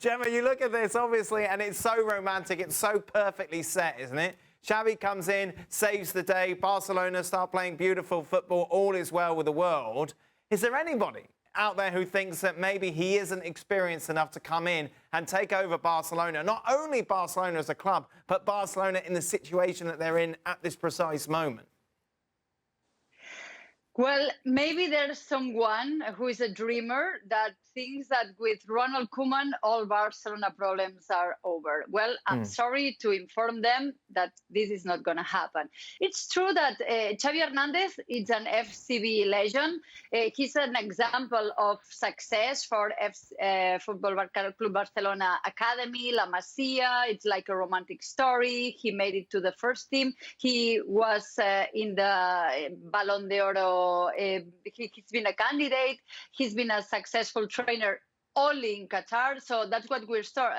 Gemma, you look at this, obviously, and it's so romantic. It's so perfectly set, isn't it? Xavi comes in, saves the day. Barcelona start playing beautiful football. All is well with the world. Is there anybody out there who thinks that maybe he isn't experienced enough to come in and take over Barcelona? Not only Barcelona as a club, but Barcelona in the situation that they're in at this precise moment. Well, maybe there's someone who is a dreamer that thinks that with Ronald Koeman, all Barcelona problems are over. Well, I'm sorry to inform them that this is not going to happen. It's true that Xavi Hernandez is an FCB legend. He's an example of success for Football Club Barcelona Academy, La Masia. It's like a romantic story. He made it to the first team. He was in the Ballon d'Oro. He's been a candidate. He's been a successful trainer only in Qatar. So that's what we're start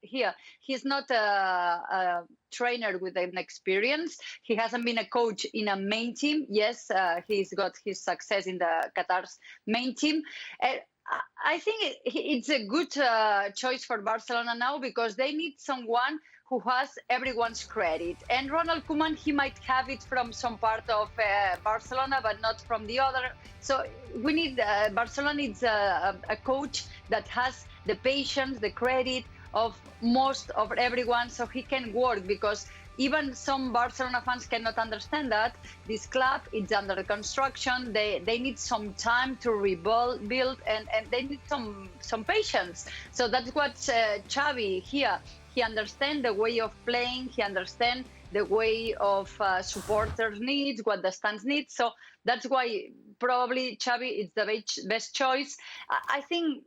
here. He's not a trainer with an experience. He hasn't been a coach in a main team. Yes, he's got his success in the Qatar's main team. I think it's a good choice for Barcelona now because they need someone who has everyone's credit. And Ronald Koeman, he might have it from some part of Barcelona, but not from the other. So we need, Barcelona needs a coach that has the patience, the credit of most of everyone so he can work, because even some Barcelona fans cannot understand that this club is under construction. They need some time to rebuild, and they need some patience. So that's what Xavi here. He understands the way of playing. He understands the way of supporters' needs, what the stands need. So that's why probably Xavi is the best choice. I think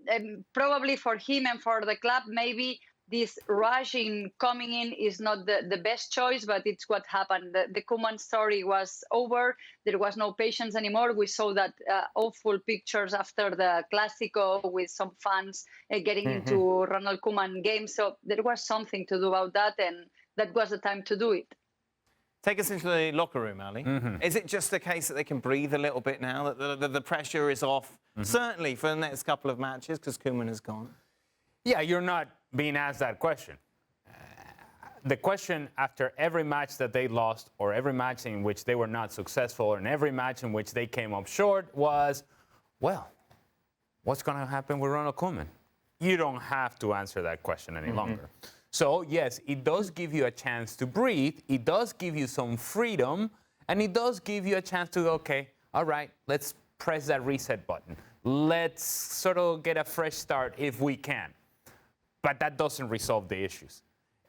probably for him and for the club, maybe this rushing coming in is not the best choice, but it's what happened. The Koeman story was over. There was no patience anymore. We saw that awful pictures after the Clásico with some fans getting into Ronald Koeman games. So there was something to do about that, and that was the time to do it. Take us into the locker room, Ali. Is it just a case that they can breathe a little bit now, that the pressure is off, certainly for the next couple of matches, because Koeman is gone? Yeah, you're not being asked that question. The question after every match that they lost, or every match in which they were not successful, or in every match in which they came up short was, well, what's going to happen with Ronald Koeman? You don't have to answer that question any longer. So, yes, it does give you a chance to breathe. It does give you some freedom. And it does give you a chance to go, okay, all right, let's press that reset button. Let's sort of get a fresh start if we can. But that doesn't resolve the issues.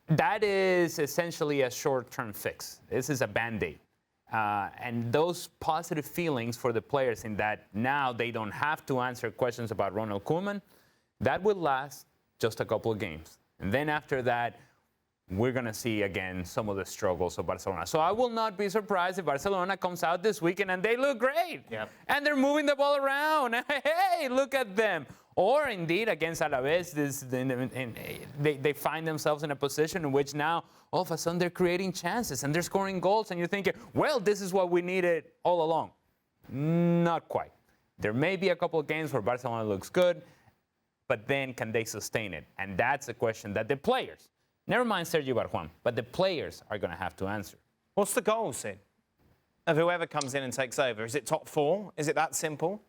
That is essentially a short-term fix. This is a Band-Aid. And those positive feelings for the players in that now they don't have to answer questions about Ronald Koeman, that will last just a couple of games. And then after that, we're going to see again some of the struggles of Barcelona. So I will not be surprised if Barcelona comes out this weekend and they look great. Yep. And they're moving the ball around. Hey, look at them. Or indeed, against Alaves, they find themselves in a position in which now, all of a sudden, they're creating chances and they're scoring goals. And you're thinking, well, this is what we needed all along. Not quite. There may be a couple of games where Barcelona looks good, but then can they sustain it? And that's a question that the players, never mind Sergi Barjuan, but the players are going to have to answer. What's the goal, Sid, of whoever comes in and takes over? Is it top four? Is it that simple?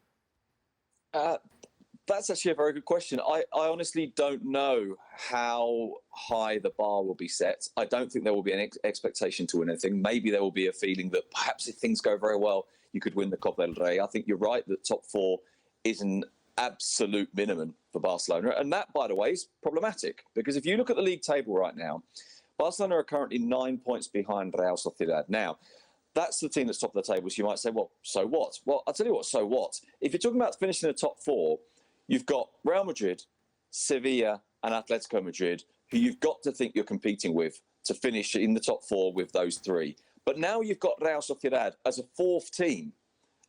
That's actually a very good question. I honestly don't know how high the bar will be set. I don't think there will be an expectation to win anything. Maybe there will be a feeling that perhaps if things go very well, you could win the Copa del Rey. I think you're right that top four is an absolute minimum for Barcelona. And that, by the way, is problematic. Because if you look at the league table right now, Barcelona are currently 9 points behind Real Sociedad. Now, that's the team that's top of the table. So you might say, well, so what? Well, I'll tell you what, so what? If you're talking about finishing in the top four, you've got Real Madrid, Sevilla, and Atletico Madrid, who you've got to think you're competing with to finish in the top four with those three. But now you've got Real Sociedad as a fourth team,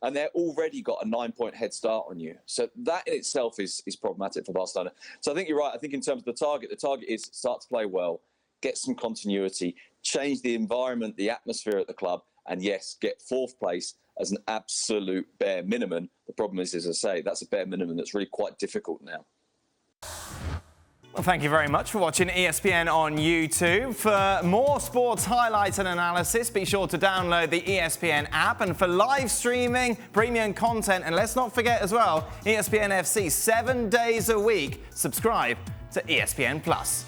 and they're already got a 9-point head start on you. So that in itself is problematic for Barcelona. So I think you're right. I think in terms of the target is start to play well, get some continuity, change the environment, the atmosphere at the club, and yes, get fourth place as an absolute bare minimum. The problem is, as I say, that's a bare minimum that's really quite difficult now. Well, thank you very much for watching ESPN on YouTube. For more sports highlights and analysis, be sure to download the ESPN app. And for live streaming, premium content, and let's not forget as well, ESPN FC 7 days a week. Subscribe to ESPN Plus.